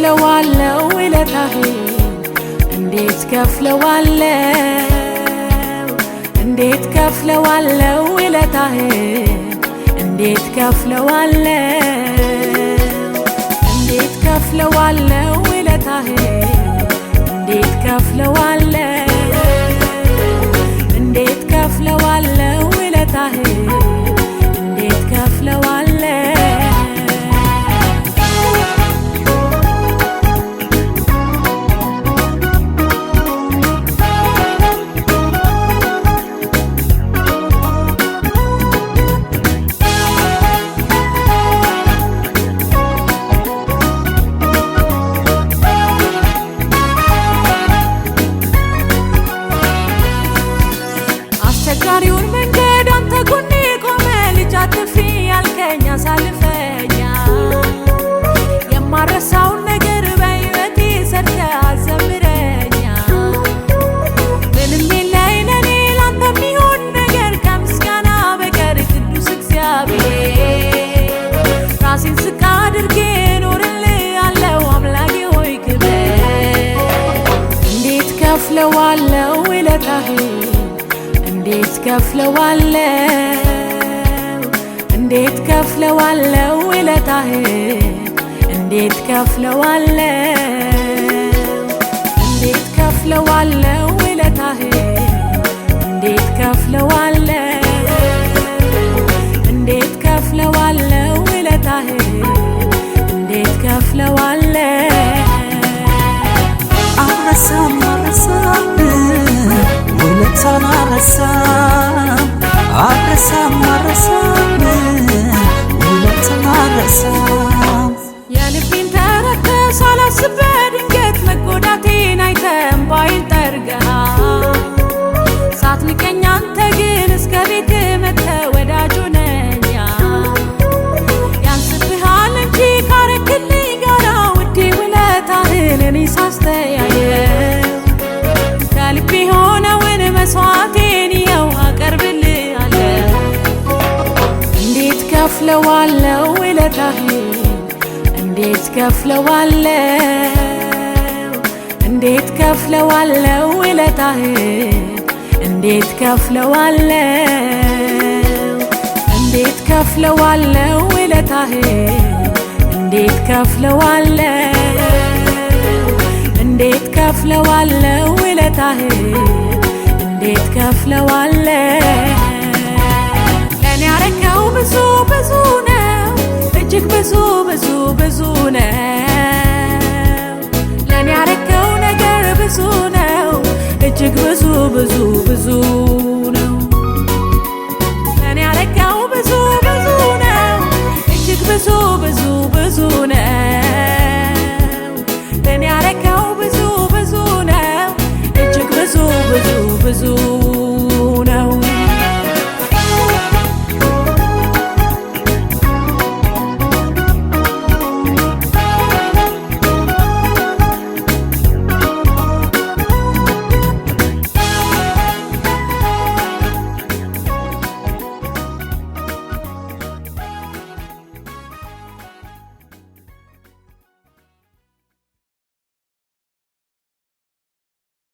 ከፍለዋለው ውለታህን እንዴት ከፍለዋለው እንዴት ከፍለዋለው ውለታህን እንዴት ከፍለዋለው እንዴት ከፍለዋለው ውለታህን እንዴት ከፍለዋለው እንዴት ከፍለዋለው ውለታህን እንዴት ከፍለዋለው አስቸጋሪውን መንገድ አንተ ጎኔ ቆመ ልጅ አትፍሪ ያልከኝ አሳልፈኛ የማረሳውን ነገር በሕይወቴ ሰርተህ አዘምረኛ ምንም የለኝ ለኔ ላንተ የሚሆን ነገር ከምስጋና በቀር ቅዱስ እግዚአብሔር ራሴን ዝቅ አድርጌ እኖርልሃለሁ አምላኬ ሆይ ክበር እንዴት ከፍለዋለው ውለታህን እንዴት ከፍለዋለው እንዴት ከፍለዋለው ውለታህን እንዴት ከፍለዋለው እንዴት ከፍለዋለው ውለታህን እንዴት ከፍለዋለው እንዴት ከፍለዋለው ውለታህን እንዴት ከፍለዋለው አረሳም ውለታን አረሳም ውለታን አረሳም የልቤን ተረከህ ሳላስብ በድንገት መጎዳቴን አይተህ እምባዬን ጠርገሃል ሳትንቀኝ አንተ ግን እስከ ቤት መጥተህ ወዳጅ ሆነኸኛል ያንስብሃል እንጂ ካረክልኝ ጋራ ውዴ ውለታህን እኔ ሳስተያየው ከልቤ የሆነውን መስዋዕቴን ይኸው አቀርብልሃለሁ እንዴት ከፍለዋለው ውለታህን እንዴት ከፍለዋለው እንዴት ከፍለዋለው ውለታህን እንዴት ከፍለዋለው እንዴት ከፍለዋለው ውለታህን እንዴት ከፍለዋለው እንዴት ከፍለዋለው ውለታህን እንዴት ከፍለዋለው ለኔ ያረከው ብዙ ብዙ ነው እጅግ ብዙ ብዙ ብዙ ነው ለኔ ያረከው ነገር ብዙ ነው እጅግ ብዙ ብዙ ብዙ ነው